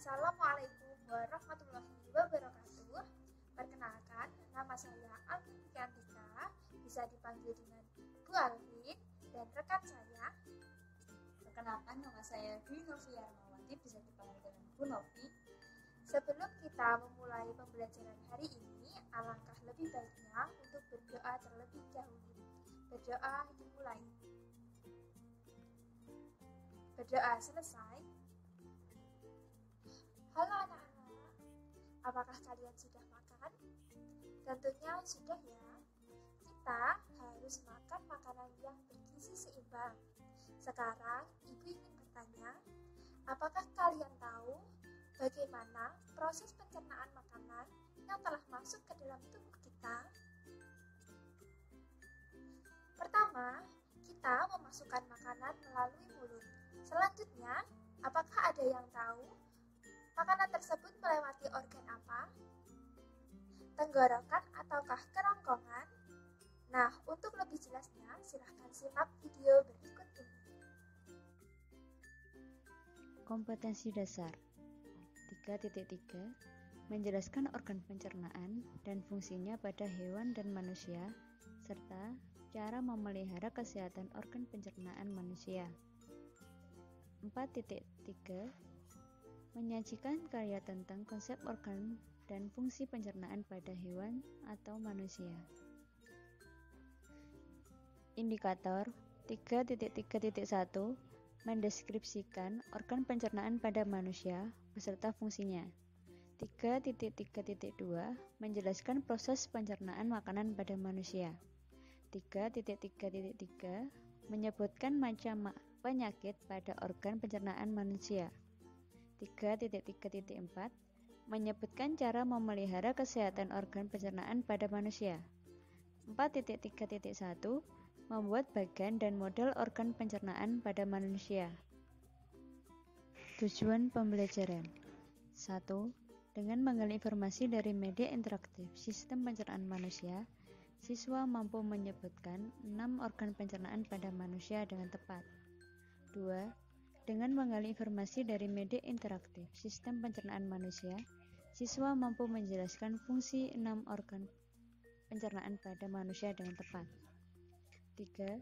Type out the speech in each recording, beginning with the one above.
Assalamualaikum warahmatullahi wabarakatuh. Perkenalkan, nama saya Alfiantika, bisa dipanggil dengan Bu Alvin, dan rekan saya. Perkenalkan, nama saya Dwi Novia Rahmawati, bisa dipanggil dengan Bu Novi. Sebelum kita memulai pembelajaran hari ini, alangkah lebih baiknya untuk berdoa terlebih dahulu. Berdoa dimulai. Berdoa selesai. Halo anak-anak, apakah kalian sudah makan? Tentunya sudah ya. Kita harus makan makanan yang bergizi seimbang. Sekarang Ibu ingin bertanya, apakah kalian tahu bagaimana proses pencernaan makanan yang telah masuk ke dalam tubuh kita? Pertama, kita memasukkan makanan melalui mulut. Selanjutnya, apakah ada yang tahu makanan tersebut melewati organ apa? Tenggorokan ataukah kerongkongan? Nah, untuk lebih jelasnya, silahkan simak video berikut ini. Kompetensi dasar 3.3 menjelaskan organ pencernaan dan fungsinya pada hewan dan manusia, serta cara memelihara kesehatan organ pencernaan manusia. 4.3 menyajikan karya tentang konsep organ dan fungsi pencernaan pada hewan atau manusia. Indikator 3.3.1 mendeskripsikan organ pencernaan pada manusia beserta fungsinya. 3.3.2 menjelaskan proses pencernaan makanan pada manusia. 3.3.3 menyebutkan macam penyakit pada organ pencernaan manusia. 3.3.4 menyebutkan cara memelihara kesehatan organ pencernaan pada manusia. 4.3.1 membuat bagan dan model organ pencernaan pada manusia. Tujuan pembelajaran 1. Dengan menggali informasi dari media interaktif sistem pencernaan manusia, siswa mampu menyebutkan 6 organ pencernaan pada manusia dengan tepat. 2. Dengan menggali informasi dari media interaktif sistem pencernaan manusia, siswa mampu menjelaskan fungsi 6 organ pencernaan pada manusia dengan tepat. 3.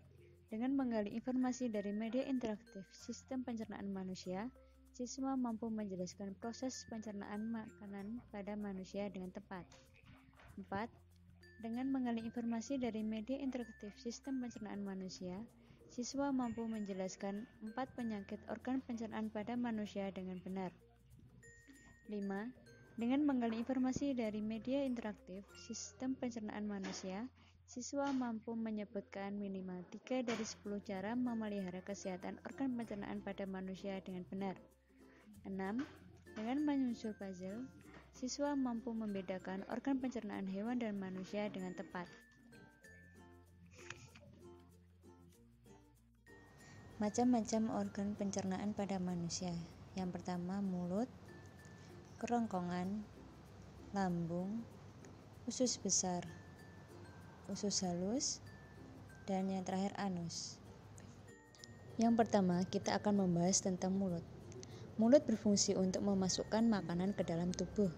Dengan menggali informasi dari media interaktif sistem pencernaan manusia, siswa mampu menjelaskan proses pencernaan makanan pada manusia dengan tepat. 4. Dengan menggali informasi dari media interaktif sistem pencernaan manusia, siswa mampu menjelaskan 4 penyakit organ pencernaan pada manusia dengan benar. 5. Dengan menggali informasi dari media interaktif sistem pencernaan manusia, siswa mampu menyebutkan minimal 3 dari 10 cara memelihara kesehatan organ pencernaan pada manusia dengan benar. 6. Dengan menyusun puzzle, siswa mampu membedakan organ pencernaan hewan dan manusia dengan tepat. Macam-macam organ pencernaan pada manusia. Yang pertama, mulut, kerongkongan, lambung, usus besar, usus halus, dan yang terakhir anus. Yang pertama, kita akan membahas tentang mulut. Mulut berfungsi untuk memasukkan makanan ke dalam tubuh.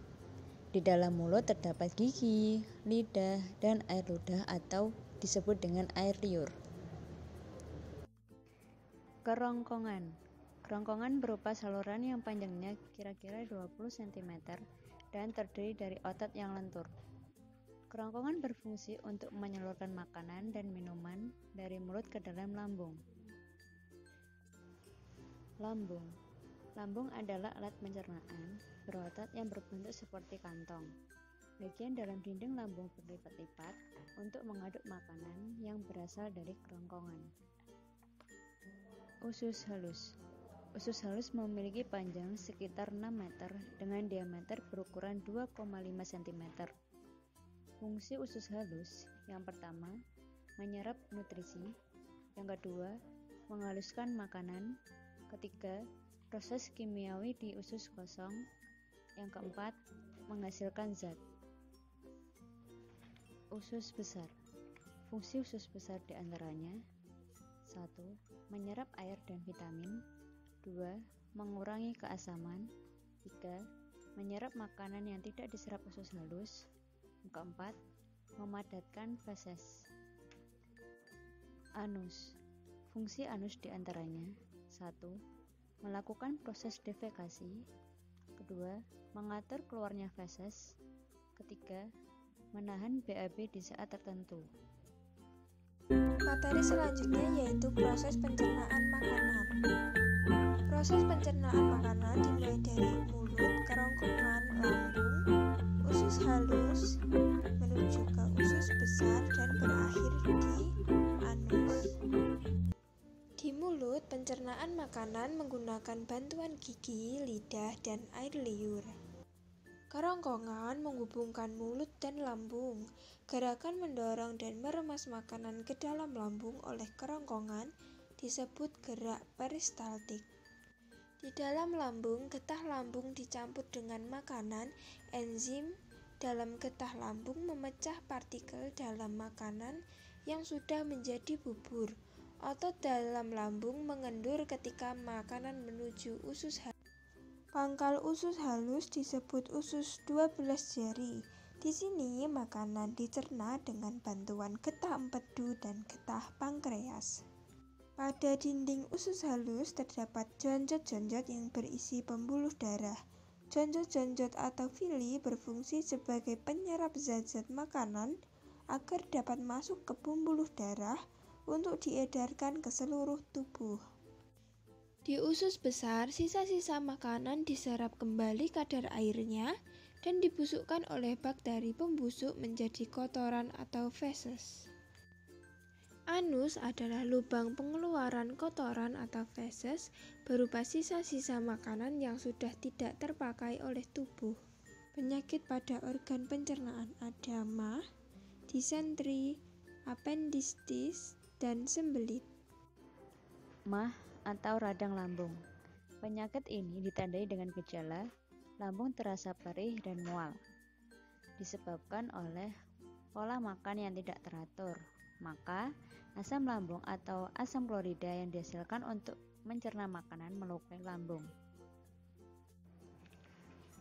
Di dalam mulut terdapat gigi, lidah, dan air ludah atau disebut dengan air liur. Kerongkongan. Kerongkongan berupa saluran yang panjangnya kira-kira 20 cm dan terdiri dari otot yang lentur. Kerongkongan berfungsi untuk menyalurkan makanan dan minuman dari mulut ke dalam lambung. Lambung. Lambung adalah alat pencernaan berotot yang berbentuk seperti kantong. Bagian dalam dinding lambung berlipat-lipat untuk mengaduk makanan yang berasal dari kerongkongan. Usus halus. Usus halus memiliki panjang sekitar 6 meter dengan diameter berukuran 2,5 cm. Fungsi usus halus yang pertama, menyerap nutrisi. Yang kedua, menghaluskan makanan. Ketiga, proses kimiawi di usus kosong. Yang keempat, menghasilkan zat. Usus besar. Fungsi usus besar diantaranya 1. Menyerap air dan vitamin. 2. Mengurangi keasaman. 3. Menyerap makanan yang tidak diserap usus halus. Keempat, memadatkan feses. Anus. Fungsi anus diantaranya: 1. Melakukan proses defekasi. 2. Mengatur keluarnya feses. 3. Menahan BAB di saat tertentu. Materi selanjutnya yaitu proses pencernaan makanan. Proses pencernaan makanan dimulai dari mulut, kerongkongan, lambung, usus halus, menuju ke usus besar dan berakhir di anus. Di mulut, pencernaan makanan menggunakan bantuan gigi, lidah, dan air liur. Kerongkongan menghubungkan mulut dan lambung. Gerakan mendorong dan meremas makanan ke dalam lambung oleh kerongkongan disebut gerak peristaltik. Di dalam lambung, getah lambung dicampur dengan makanan. Enzim dalam getah lambung memecah partikel dalam makanan yang sudah menjadi bubur. Otot dalam lambung mengendur ketika makanan menuju usus halus. Pangkal usus halus disebut usus 12 jari. Di sini makanan dicerna dengan bantuan getah empedu dan getah pankreas. Pada dinding usus halus terdapat jonjot-jonjot yang berisi pembuluh darah. Jonjot-jonjot atau villi berfungsi sebagai penyerap zat-zat makanan agar dapat masuk ke pembuluh darah untuk diedarkan ke seluruh tubuh. Di usus besar, sisa-sisa makanan diserap kembali kadar airnya dan dibusukkan oleh bakteri pembusuk menjadi kotoran atau feses. Anus adalah lubang pengeluaran kotoran atau feses berupa sisa-sisa makanan yang sudah tidak terpakai oleh tubuh. Penyakit pada organ pencernaan ada MAH, disentri, appendistis, dan sembelit. MAH atau radang lambung. Penyakit ini ditandai dengan gejala lambung terasa perih dan mual, disebabkan oleh pola makan yang tidak teratur. Maka, asam lambung atau asam klorida yang dihasilkan untuk mencerna makanan melukai lambung.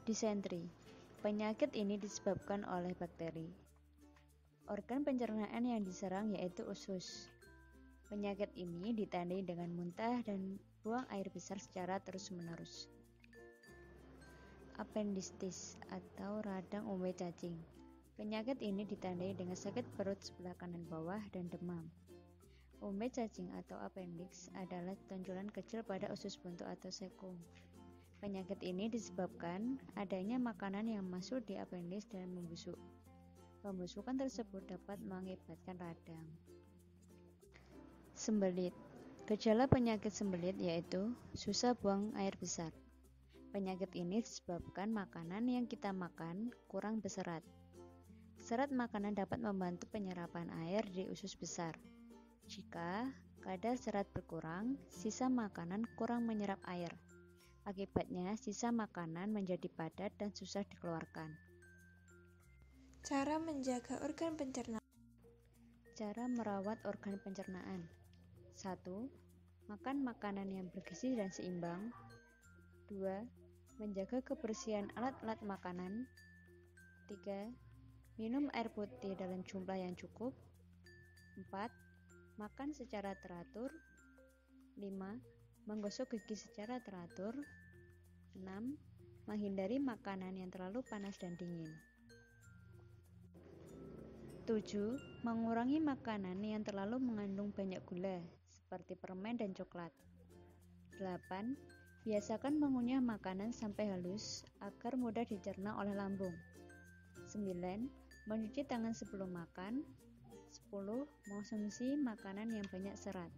Disentri. Penyakit ini disebabkan oleh bakteri. Organ pencernaan yang diserang yaitu usus. Penyakit ini ditandai dengan muntah dan buang air besar secara terus-menerus. Appendistis atau radang umbi cacing. Penyakit ini ditandai dengan sakit perut sebelah kanan bawah dan demam. Umbi cacing atau appendix adalah tonjolan kecil pada usus buntu atau sekung. Penyakit ini disebabkan adanya makanan yang masuk di appendix dan membusuk. Pembusukan tersebut dapat mengakibatkan radang. Sembelit. Gejala penyakit sembelit yaitu susah buang air besar. Penyakit ini disebabkan makanan yang kita makan kurang berserat. Serat makanan dapat membantu penyerapan air di usus besar. Jika kadar serat berkurang, sisa makanan kurang menyerap air. Akibatnya, sisa makanan menjadi padat dan susah dikeluarkan. Cara menjaga organ pencernaan. Cara merawat organ pencernaan. 1. Makan makanan yang bergizi dan seimbang. 2. Menjaga kebersihan alat-alat makanan. 3. Minum air putih dalam jumlah yang cukup. 4. Makan secara teratur. 5. Menggosok gigi secara teratur. 6. Menghindari makanan yang terlalu panas dan dingin. 7. Mengurangi makanan yang terlalu mengandung banyak gula, seperti permen dan coklat. 8. Biasakan mengunyah makanan sampai halus agar mudah dicerna oleh lambung. 9. Mencuci tangan sebelum makan. 10. Mengonsumsi makanan yang banyak serat.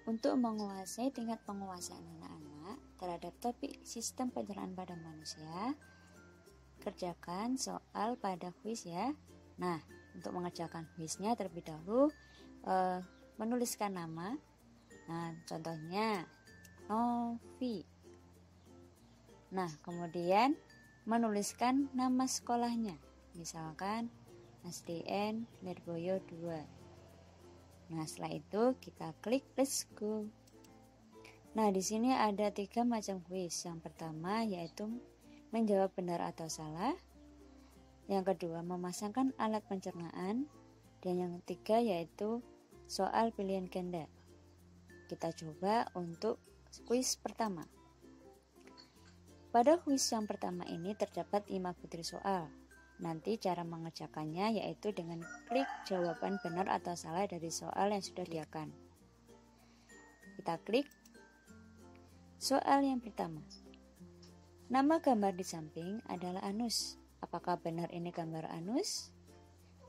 Untuk menguasai tingkat penguasaan anak-anak terhadap topik sistem pencernaan pada manusia, kerjakan soal pada kuis ya. Nah, untuk mengerjakan kuisnya terlebih dahulu menuliskan nama. Nah, contohnya Novi. Nah, kemudian menuliskan nama sekolahnya. Misalkan SDN Lirboyo 2. Nah, setelah itu kita klik let's go. Nah, di sini ada 3 macam kuis. Yang pertama yaitu menjawab benar atau salah. Yang kedua, memasangkan alat pencernaan. Dan yang ketiga yaitu soal pilihan ganda. Kita coba untuk kuis pertama. Pada kuis yang pertama ini terdapat 5 butir soal. Nanti cara mengerjakannya yaitu dengan klik jawaban benar atau salah dari soal yang sudah disediakan. Kita klik soal yang pertama. Nama gambar di samping adalah anus. Apakah benar ini gambar anus?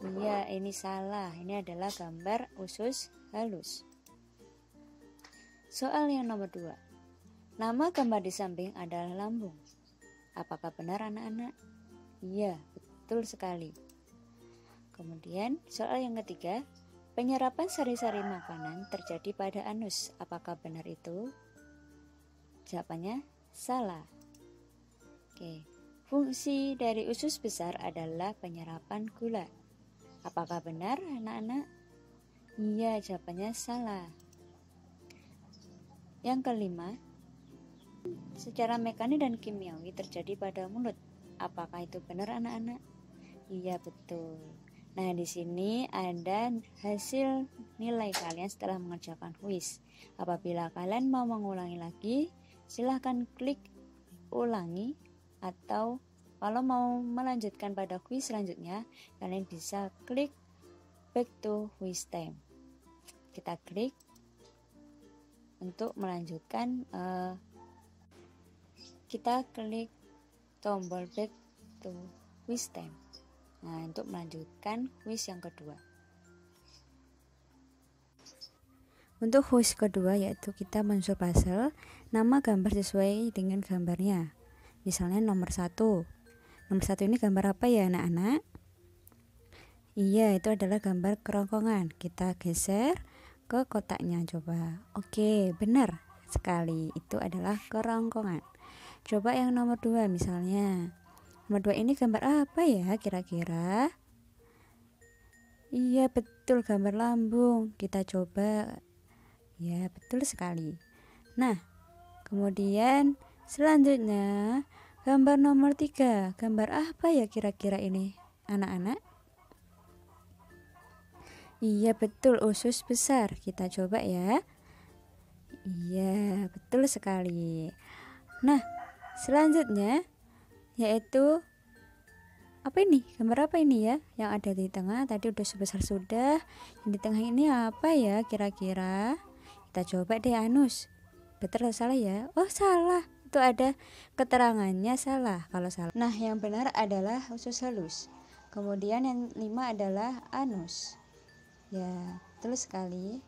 Iya, ini salah. Ini adalah gambar usus halus. Soal yang nomor 2. Nama gambar di samping adalah lambung. Apakah benar anak-anak? Iya, betul sekali. Kemudian soal yang ketiga, penyerapan sari-sari makanan terjadi pada anus. Apakah benar itu? Jawabannya salah. Oke. Fungsi dari usus besar adalah penyerapan gula. Apakah benar anak-anak? Iya, jawabannya salah. Yang kelima, secara mekanik dan kimiawi terjadi pada mulut. Apakah itu benar anak-anak? Iya, betul. Nah, di sini ada hasil nilai kalian setelah mengerjakan kuis. Apabila kalian mau mengulangi lagi, silahkan klik ulangi, atau kalau mau melanjutkan pada kuis selanjutnya, kalian bisa klik back to quiz time. Kita klik untuk melanjutkan, kita klik tombol back to quiz time. Nah, untuk melanjutkan kuis yang kedua. Untuk kuis kedua yaitu kita mensusun puzzle nama gambar sesuai dengan gambarnya. Misalnya nomor 1. Nomor 1 ini gambar apa ya anak-anak? Iya, itu adalah gambar kerongkongan. Kita geser ke kotaknya coba. Oke, benar sekali. Itu adalah kerongkongan. Coba yang nomor 2 misalnya. Nomor 2 ini gambar apa ya kira-kira? Iya, betul, gambar lambung. Kita coba. Ya, betul sekali. Nah, kemudian selanjutnya gambar nomor 3. Gambar apa ya kira-kira ini anak-anak? Iya, betul, usus besar. Kita coba ya. Iya, betul sekali. Nah, selanjutnya yaitu apa ini? Gambar apa ini ya? Yang ada di tengah tadi udah sebesar sudah. Yang di tengah ini apa ya kira-kira? Kita coba deh anus. Betul atau salah ya? Oh, salah. Itu ada keterangannya salah kalau salah. Nah, yang benar adalah usus halus. Kemudian yang 5 adalah anus. Ya, betul sekali.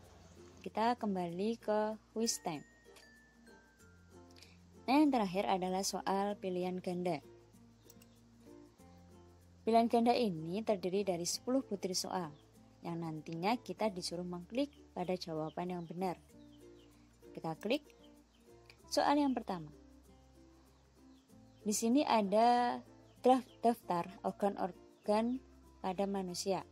Kita kembali ke quiz time. Nah, yang terakhir adalah soal pilihan ganda. Pilihan ganda ini terdiri dari 10 butir soal, yang nantinya kita disuruh mengklik pada jawaban yang benar. Kita klik soal yang pertama. Di sini ada daftar organ-organ pada manusia.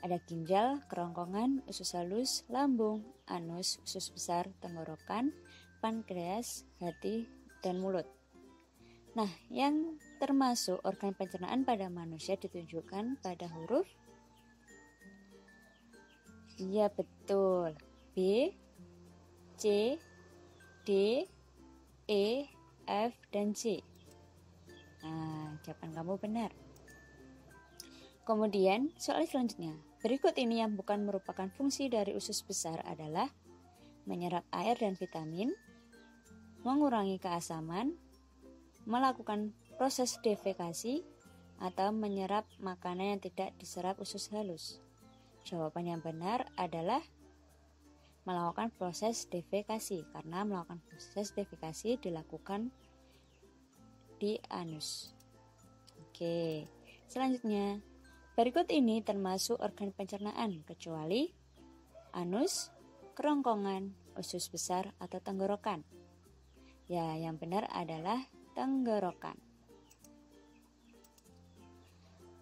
Ada ginjal, kerongkongan, usus halus, lambung, anus, usus besar, tenggorokan, pankreas, hati, dan mulut. Nah, yang termasuk organ pencernaan pada manusia ditunjukkan pada huruf. Iya, betul. B, C, D, E, F, dan G. Nah, jawaban kamu benar. Kemudian, soal selanjutnya. Berikut ini yang bukan merupakan fungsi dari usus besar adalah menyerap air dan vitamin, mengurangi keasaman, melakukan proses defekasi, atau menyerap makanan yang tidak diserap usus halus. Jawaban yang benar adalah melakukan proses defekasi, karena melakukan proses defekasi dilakukan di anus. Oke, selanjutnya. Berikut ini termasuk organ pencernaan kecuali anus, kerongkongan, usus besar, atau tenggorokan. Ya, yang benar adalah tenggorokan.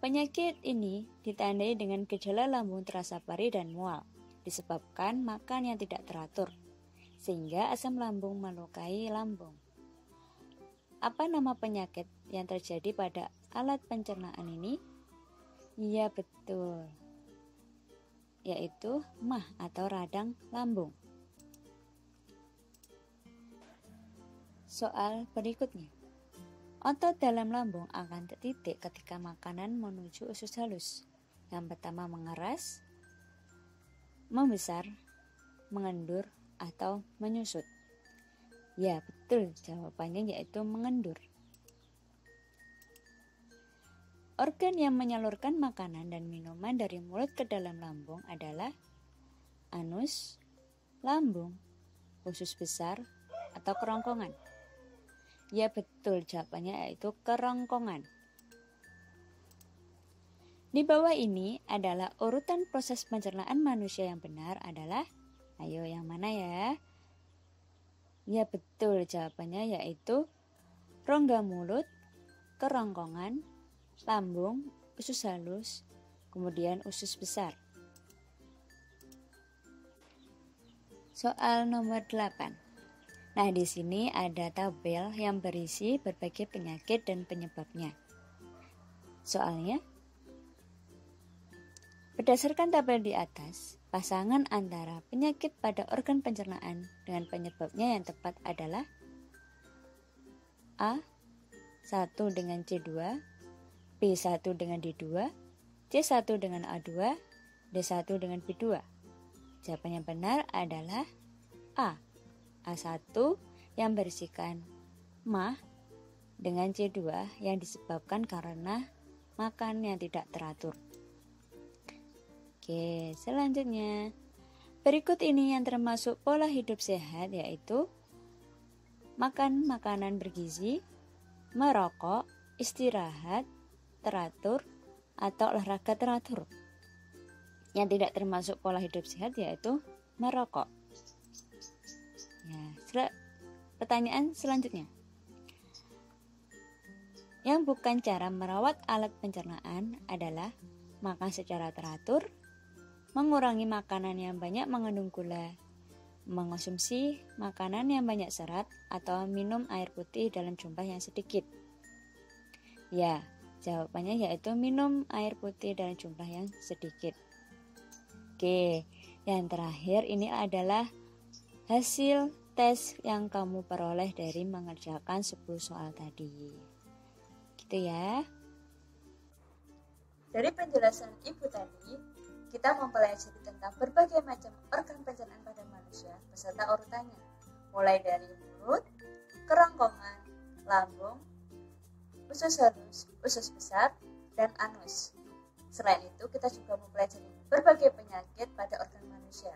Penyakit ini ditandai dengan gejala lambung terasa perih dan mual, disebabkan makan yang tidak teratur, sehingga asam lambung melukai lambung. Apa nama penyakit yang terjadi pada alat pencernaan ini? Iya betul, yaitu MAH atau radang lambung. Soal berikutnya. Otot dalam lambung akan tertitik ketika makanan menuju usus halus. Yang pertama mengeras, membesar, mengendur, atau menyusut. Ya betul, jawabannya yaitu mengendur. Organ yang menyalurkan makanan dan minuman dari mulut ke dalam lambung adalah anus, lambung, usus besar, atau kerongkongan. Ya betul, jawabannya yaitu kerongkongan. Di bawah ini adalah urutan proses pencernaan manusia yang benar adalah, ayo yang mana ya? Ya betul, jawabannya yaitu rongga mulut, kerongkongan, lambung, usus halus, kemudian usus besar. Soal nomor 8. Nah, di sini ada tabel yang berisi berbagai penyakit dan penyebabnya. Soalnya, berdasarkan tabel di atas, pasangan antara penyakit pada organ pencernaan dengan penyebabnya yang tepat adalah A. 1 dengan C2, B1 dengan D2, C1 dengan A2, D1 dengan B2. Jawaban yang benar adalah A. A1 yang berisikan MAH dengan C2 yang disebabkan karena makan yang tidak teratur. Oke, selanjutnya. Berikut ini yang termasuk pola hidup sehat, yaitu makan makanan bergizi, merokok, istirahat, teratur, atau olahraga teratur. Yang tidak termasuk pola hidup sehat yaitu merokok. Ya, pertanyaan selanjutnya. Yang bukan cara merawat alat pencernaan adalah makan secara teratur, mengurangi makanan yang banyak mengandung gula, mengonsumsi makanan yang banyak serat, atau minum air putih dalam jumlah yang sedikit. Ya, jawabannya yaitu minum air putih dalam jumlah yang sedikit. Oke, yang terakhir ini adalah hasil tes yang kamu peroleh dari mengerjakan 10 soal tadi. Gitu ya. Dari penjelasan Ibu tadi, kita mempelajari tentang berbagai macam organ pencernaan pada manusia beserta urutannya, mulai dari mulut, kerongkongan, lambung, usus halus, usus besar, dan anus. Selain itu, kita juga mempelajari berbagai penyakit pada organ manusia.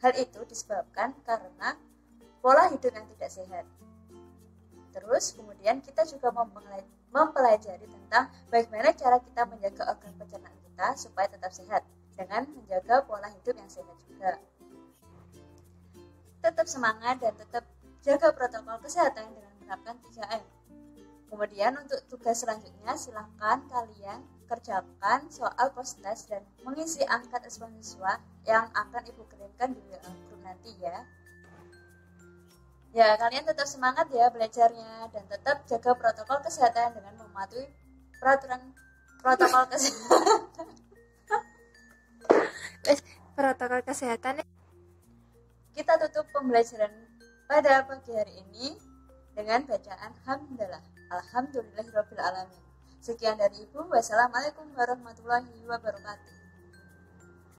Hal itu disebabkan karena pola hidup yang tidak sehat. Terus kemudian kita juga mempelajari tentang bagaimana cara kita menjaga organ pencernaan kita supaya tetap sehat dengan menjaga pola hidup yang sehat juga. Tetap semangat dan tetap jaga protokol kesehatan dengan menerapkan 3M. Kemudian untuk tugas selanjutnya silakan kalian kerjakan soal post-test dan mengisi angkat respon siswa yang akan Ibu kirimkan di WA group nanti ya. Ya, kalian tetap semangat ya belajarnya dan tetap jaga protokol kesehatan dengan mematuhi peraturan protokol kesehatan. Protokol kesehatan. Kita tutup pembelajaran pada pagi hari ini dengan bacaan hamdalah. Alhamdulillahirabbil alamin. Sekian dari Ibu. Wassalamualaikum warahmatullahi wabarakatuh.